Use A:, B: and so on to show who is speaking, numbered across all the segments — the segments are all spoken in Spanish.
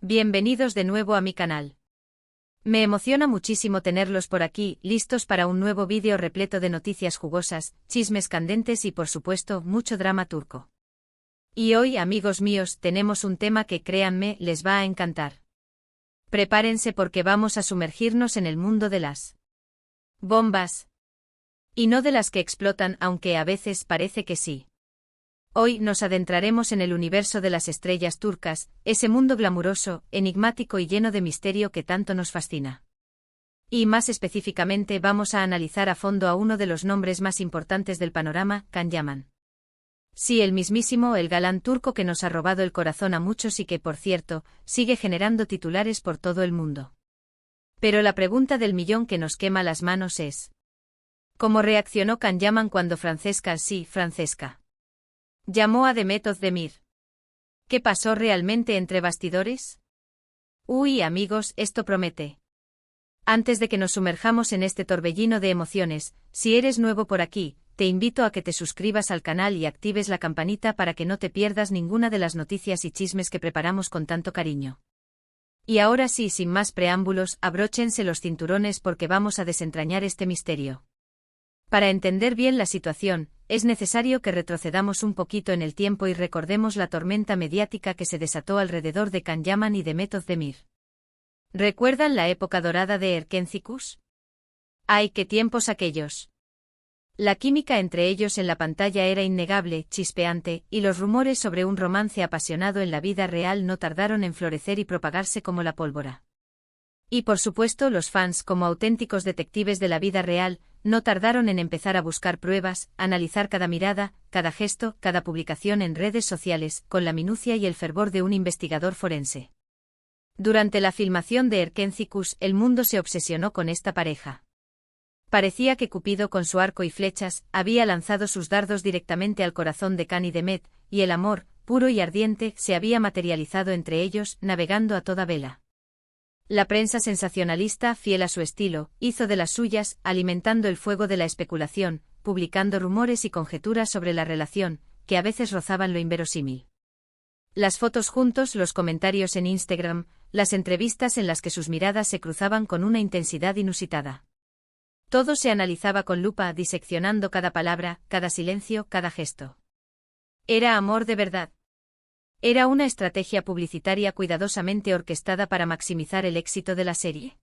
A: Bienvenidos de nuevo a mi canal. Me emociona muchísimo tenerlos por aquí, listos para un nuevo vídeo repleto de noticias jugosas, chismes candentes y por supuesto mucho drama turco. Y hoy, amigos míos, tenemos un tema que créanme, les va a encantar. Prepárense porque vamos a sumergirnos en el mundo de las bombas. Y no de las que explotan, aunque a veces parece que sí. Hoy nos adentraremos en el universo de las estrellas turcas, ese mundo glamuroso, enigmático y lleno de misterio que tanto nos fascina. Y más específicamente vamos a analizar a fondo a uno de los nombres más importantes del panorama, Can Yaman. Sí, el mismísimo, el galán turco que nos ha robado el corazón a muchos y que, por cierto, sigue generando titulares por todo el mundo. Pero la pregunta del millón que nos quema las manos es: ¿cómo reaccionó Can Yaman cuando Francesca llamó a Demet Özdemir? ¿Qué pasó realmente entre bastidores? Uy, amigos, esto promete. Antes de que nos sumerjamos en este torbellino de emociones, si eres nuevo por aquí, te invito a que te suscribas al canal y actives la campanita para que no te pierdas ninguna de las noticias y chismes que preparamos con tanto cariño. Y ahora sí, sin más preámbulos, abróchense los cinturones porque vamos a desentrañar este misterio. Para entender bien la situación, es necesario que retrocedamos un poquito en el tiempo y recordemos la tormenta mediática que se desató alrededor de Can Yaman y Demet Özdemir. ¿Recuerdan la época dorada de Erkencikus? ¡Ay, qué tiempos aquellos! La química entre ellos en la pantalla era innegable, chispeante, y los rumores sobre un romance apasionado en la vida real no tardaron en florecer y propagarse como la pólvora. Y por supuesto los fans, como auténticos detectives de la vida real, no tardaron en empezar a buscar pruebas, analizar cada mirada, cada gesto, cada publicación en redes sociales, con la minucia y el fervor de un investigador forense. Durante la filmación de Erkencikus, el mundo se obsesionó con esta pareja. Parecía que Cupido con su arco y flechas, había lanzado sus dardos directamente al corazón de Can y Demet, y el amor, puro y ardiente, se había materializado entre ellos, navegando a toda vela. La prensa sensacionalista, fiel a su estilo, hizo de las suyas, alimentando el fuego de la especulación, publicando rumores y conjeturas sobre la relación, que a veces rozaban lo inverosímil. Las fotos juntos, los comentarios en Instagram, las entrevistas en las que sus miradas se cruzaban con una intensidad inusitada. Todo se analizaba con lupa, diseccionando cada palabra, cada silencio, cada gesto. ¿Era amor de verdad? ¿Era una estrategia publicitaria cuidadosamente orquestada para maximizar el éxito de la serie?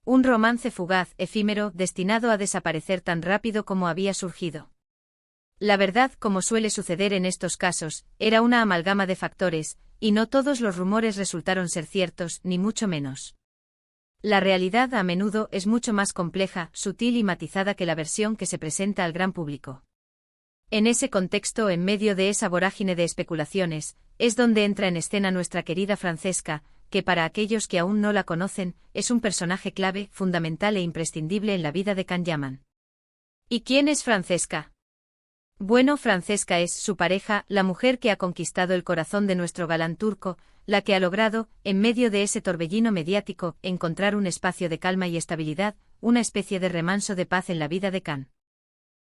A: Un romance fugaz, efímero, destinado a desaparecer tan rápido como había surgido. La verdad, como suele suceder en estos casos, era una amalgama de factores, y no todos los rumores resultaron ser ciertos, ni mucho menos. La realidad a menudo es mucho más compleja, sutil y matizada que la versión que se presenta al gran público. En ese contexto, en medio de esa vorágine de especulaciones, es donde entra en escena nuestra querida Francesca, que para aquellos que aún no la conocen, es un personaje clave, fundamental e imprescindible en la vida de Can Yaman. ¿Y quién es Francesca? Bueno, Francesca es su pareja, la mujer que ha conquistado el corazón de nuestro galán turco, la que ha logrado, en medio de ese torbellino mediático, encontrar un espacio de calma y estabilidad, una especie de remanso de paz en la vida de Can.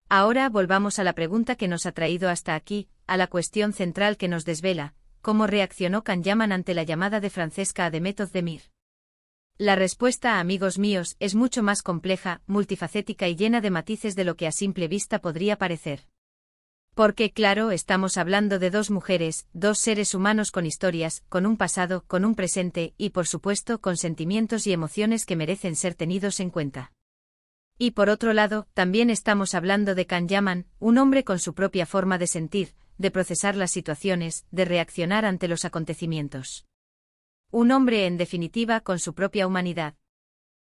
A: Ahora volvamos a la pregunta que nos ha traído hasta aquí, a la cuestión central que nos desvela: ¿cómo reaccionó Can Yaman ante la llamada de Francesca a Demet Özdemir? La respuesta, amigos míos, es mucho más compleja, multifacética y llena de matices de lo que a simple vista podría parecer. Porque, claro, estamos hablando de dos mujeres, dos seres humanos con historias, con un pasado, con un presente y, por supuesto, con sentimientos y emociones que merecen ser tenidos en cuenta. Y por otro lado, también estamos hablando de Can Yaman, un hombre con su propia forma de sentir, de procesar las situaciones, de reaccionar ante los acontecimientos. Un hombre, en definitiva, con su propia humanidad.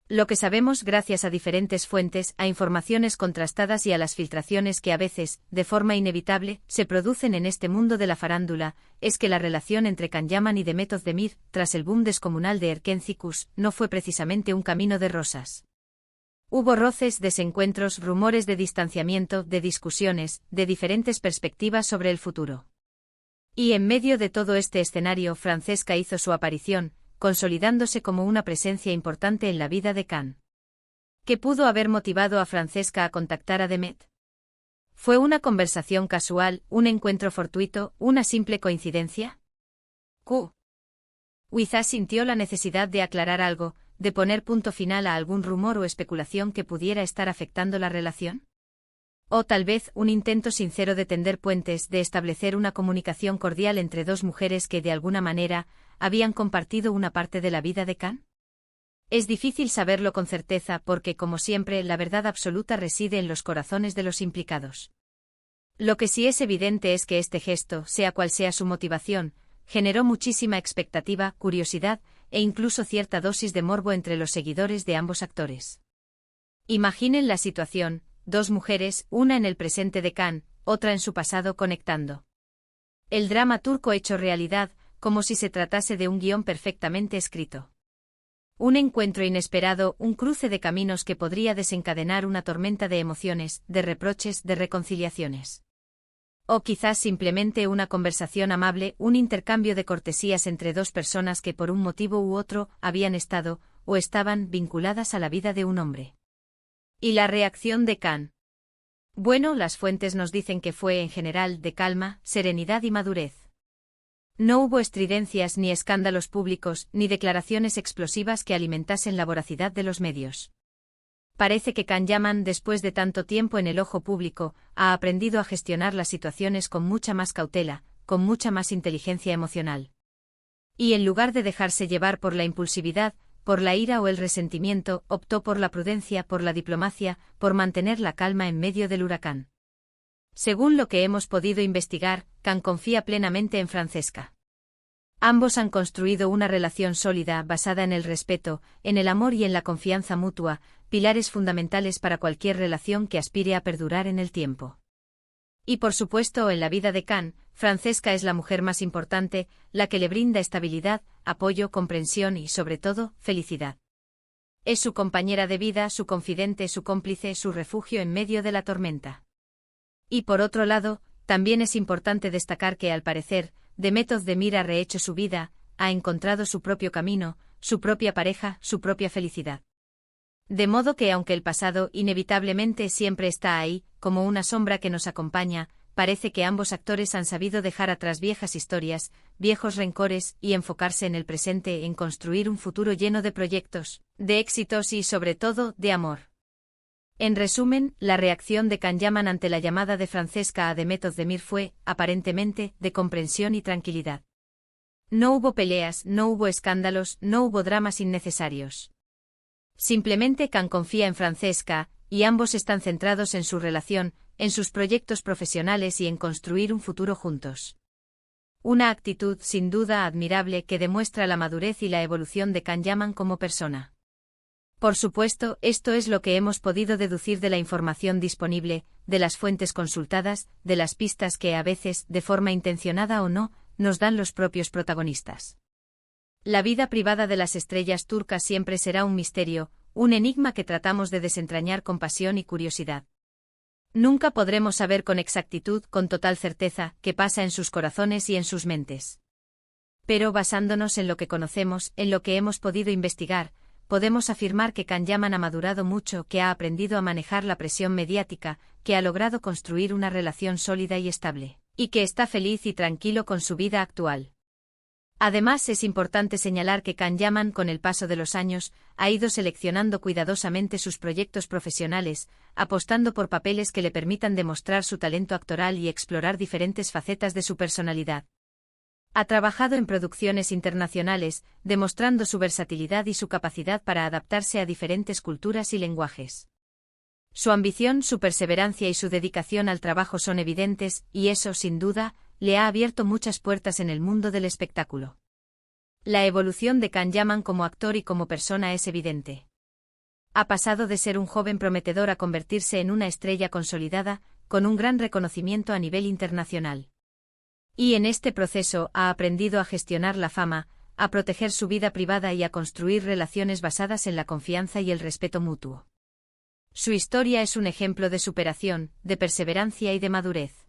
A: Lo que sabemos gracias a diferentes fuentes, a informaciones contrastadas y a las filtraciones que a veces, de forma inevitable, se producen en este mundo de la farándula, es que la relación entre Can Yaman y Demet Özdemir, tras el boom descomunal de Erkencikus, no fue precisamente un camino de rosas. Hubo roces, desencuentros, rumores de distanciamiento, de discusiones, de diferentes perspectivas sobre el futuro. Y en medio de todo este escenario, Francesca hizo su aparición, consolidándose como una presencia importante en la vida de Can. ¿Qué pudo haber motivado a Francesca a contactar a Demet? ¿Fue una conversación casual, un encuentro fortuito, una simple coincidencia? Quizás sintió la necesidad de aclarar algo, de poner punto final a algún rumor o especulación que pudiera estar afectando la relación. O tal vez un intento sincero de tender puentes, de establecer una comunicación cordial entre dos mujeres que de alguna manera habían compartido una parte de la vida de Khan. Es difícil saberlo con certeza porque, como siempre, la verdad absoluta reside en los corazones de los implicados. Lo que sí es evidente es que este gesto, sea cual sea su motivación, generó muchísima expectativa, curiosidad e incluso cierta dosis de morbo entre los seguidores de ambos actores. Imaginen la situación: dos mujeres, una en el presente de Khan, otra en su pasado, conectando. El drama turco hecho realidad, como si se tratase de un guión perfectamente escrito. Un encuentro inesperado, un cruce de caminos que podría desencadenar una tormenta de emociones, de reproches, de reconciliaciones. O quizás simplemente una conversación amable, un intercambio de cortesías entre dos personas que por un motivo u otro habían estado, o estaban, vinculadas a la vida de un hombre. ¿Y la reacción de Khan? Bueno, las fuentes nos dicen que fue en general de calma, serenidad y madurez. No hubo estridencias ni escándalos públicos, ni declaraciones explosivas que alimentasen la voracidad de los medios. Parece que Khan Yaman, después de tanto tiempo en el ojo público, ha aprendido a gestionar las situaciones con mucha más cautela, con mucha más inteligencia emocional. Y en lugar de dejarse llevar por la impulsividad, por la ira o el resentimiento, optó por la prudencia, por la diplomacia, por mantener la calma en medio del huracán. Según lo que hemos podido investigar, Khan confía plenamente en Francesca. Ambos han construido una relación sólida basada en el respeto, en el amor y en la confianza mutua, pilares fundamentales para cualquier relación que aspire a perdurar en el tiempo. Y por supuesto, en la vida de Khan, Francesca es la mujer más importante, la que le brinda estabilidad, apoyo, comprensión y, sobre todo, felicidad. Es su compañera de vida, su confidente, su cómplice, su refugio en medio de la tormenta. Y por otro lado, también es importante destacar que, al parecer, Demet Özdemir ha rehecho su vida, ha encontrado su propio camino, su propia pareja, su propia felicidad. De modo que, aunque el pasado inevitablemente siempre está ahí, como una sombra que nos acompaña, parece que ambos actores han sabido dejar atrás viejas historias, viejos rencores y enfocarse en el presente, en construir un futuro lleno de proyectos, de éxitos y, sobre todo, de amor. En resumen, la reacción de Khan Yaman ante la llamada de Francesca a Demet Özdemir fue, aparentemente, de comprensión y tranquilidad. No hubo peleas, no hubo escándalos, no hubo dramas innecesarios. Simplemente Khan confía en Francesca, y ambos están centrados en su relación, en sus proyectos profesionales y en construir un futuro juntos. Una actitud sin duda admirable que demuestra la madurez y la evolución de Khan Yaman como persona. Por supuesto, esto es lo que hemos podido deducir de la información disponible, de las fuentes consultadas, de las pistas que a veces, de forma intencionada o no, nos dan los propios protagonistas. La vida privada de las estrellas turcas siempre será un misterio, un enigma que tratamos de desentrañar con pasión y curiosidad. Nunca podremos saber con exactitud, con total certeza, qué pasa en sus corazones y en sus mentes. Pero basándonos en lo que conocemos, en lo que hemos podido investigar, podemos afirmar que Khan Yaman ha madurado mucho, que ha aprendido a manejar la presión mediática, que ha logrado construir una relación sólida y estable, y que está feliz y tranquilo con su vida actual. Además, es importante señalar que Khan Yaman, con el paso de los años, ha ido seleccionando cuidadosamente sus proyectos profesionales, apostando por papeles que le permitan demostrar su talento actoral y explorar diferentes facetas de su personalidad. Ha trabajado en producciones internacionales, demostrando su versatilidad y su capacidad para adaptarse a diferentes culturas y lenguajes. Su ambición, su perseverancia y su dedicación al trabajo son evidentes, y eso, sin duda, le ha abierto muchas puertas en el mundo del espectáculo. La evolución de Khan Yaman como actor y como persona es evidente. Ha pasado de ser un joven prometedor a convertirse en una estrella consolidada, con un gran reconocimiento a nivel internacional. Y en este proceso ha aprendido a gestionar la fama, a proteger su vida privada y a construir relaciones basadas en la confianza y el respeto mutuo. Su historia es un ejemplo de superación, de perseverancia y de madurez.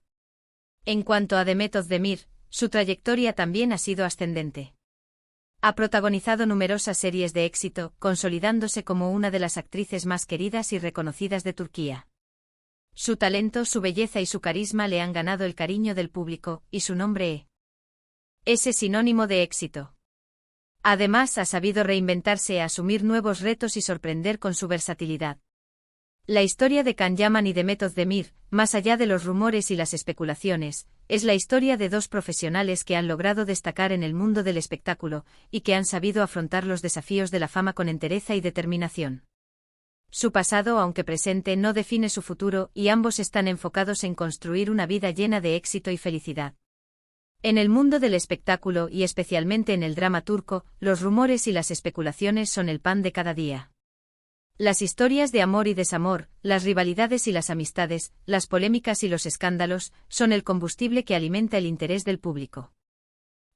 A: En cuanto a Demet Özdemir, su trayectoria también ha sido ascendente. Ha protagonizado numerosas series de éxito, consolidándose como una de las actrices más queridas y reconocidas de Turquía. Su talento, su belleza y su carisma le han ganado el cariño del público, y su nombre es sinónimo de éxito. Además, ha sabido reinventarse, asumir nuevos retos y sorprender con su versatilidad. La historia de Can Yaman y Demet Özdemir, más allá de los rumores y las especulaciones, es la historia de dos profesionales que han logrado destacar en el mundo del espectáculo, y que han sabido afrontar los desafíos de la fama con entereza y determinación. Su pasado, aunque presente, no define su futuro, y ambos están enfocados en construir una vida llena de éxito y felicidad. En el mundo del espectáculo, y especialmente en el drama turco, los rumores y las especulaciones son el pan de cada día. Las historias de amor y desamor, las rivalidades y las amistades, las polémicas y los escándalos, son el combustible que alimenta el interés del público.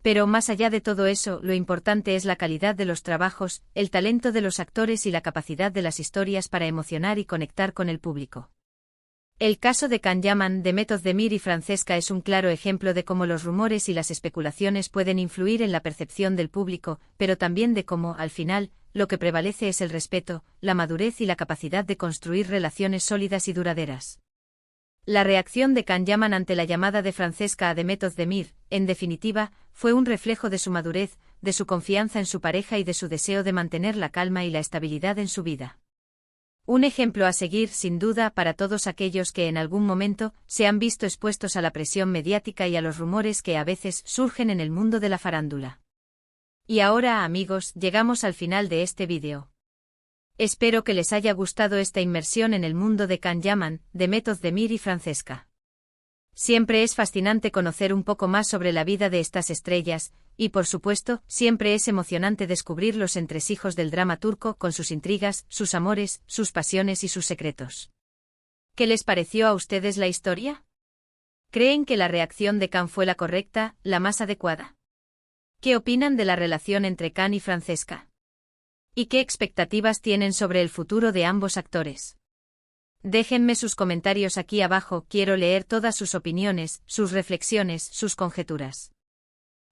A: Pero más allá de todo eso, lo importante es la calidad de los trabajos, el talento de los actores y la capacidad de las historias para emocionar y conectar con el público. El caso de Can Yaman, Demet Özdemir y Francesca es un claro ejemplo de cómo los rumores y las especulaciones pueden influir en la percepción del público, pero también de cómo, al final, lo que prevalece es el respeto, la madurez y la capacidad de construir relaciones sólidas y duraderas. La reacción de Can Yaman ante la llamada de Francesca a Demet Özdemir, en definitiva, fue un reflejo de su madurez, de su confianza en su pareja y de su deseo de mantener la calma y la estabilidad en su vida. Un ejemplo a seguir, sin duda, para todos aquellos que en algún momento se han visto expuestos a la presión mediática y a los rumores que a veces surgen en el mundo de la farándula. Y ahora, amigos, llegamos al final de este vídeo. Espero que les haya gustado esta inmersión en el mundo de Can Yaman, Demet Özdemir y Francesca. Siempre es fascinante conocer un poco más sobre la vida de estas estrellas, y por supuesto, siempre es emocionante descubrir los entresijos del drama turco con sus intrigas, sus amores, sus pasiones y sus secretos. ¿Qué les pareció a ustedes la historia? ¿Creen que la reacción de Can fue la correcta, la más adecuada? ¿Qué opinan de la relación entre Can y Francesca? ¿Y qué expectativas tienen sobre el futuro de ambos actores? Déjenme sus comentarios aquí abajo, quiero leer todas sus opiniones, sus reflexiones, sus conjeturas.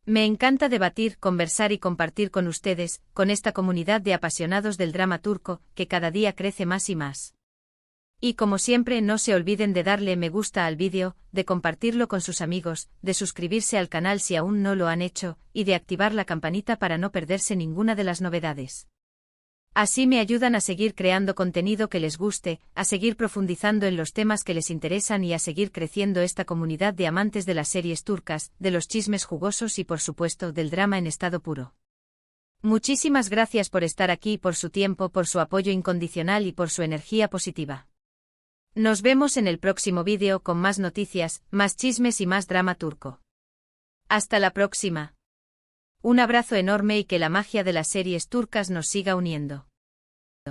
A: Me encanta debatir, conversar y compartir con ustedes, con esta comunidad de apasionados del drama turco, que cada día crece más y más. Y como siempre, no se olviden de darle me gusta al vídeo, de compartirlo con sus amigos, de suscribirse al canal si aún no lo han hecho, y de activar la campanita para no perderse ninguna de las novedades. Así me ayudan a seguir creando contenido que les guste, a seguir profundizando en los temas que les interesan y a seguir creciendo esta comunidad de amantes de las series turcas, de los chismes jugosos y por supuesto del drama en estado puro. Muchísimas gracias por estar aquí, por su tiempo, por su apoyo incondicional y por su energía positiva. Nos vemos en el próximo vídeo con más noticias, más chismes y más drama turco. Hasta la próxima. Un abrazo enorme y que la magia de las series turcas nos siga uniendo.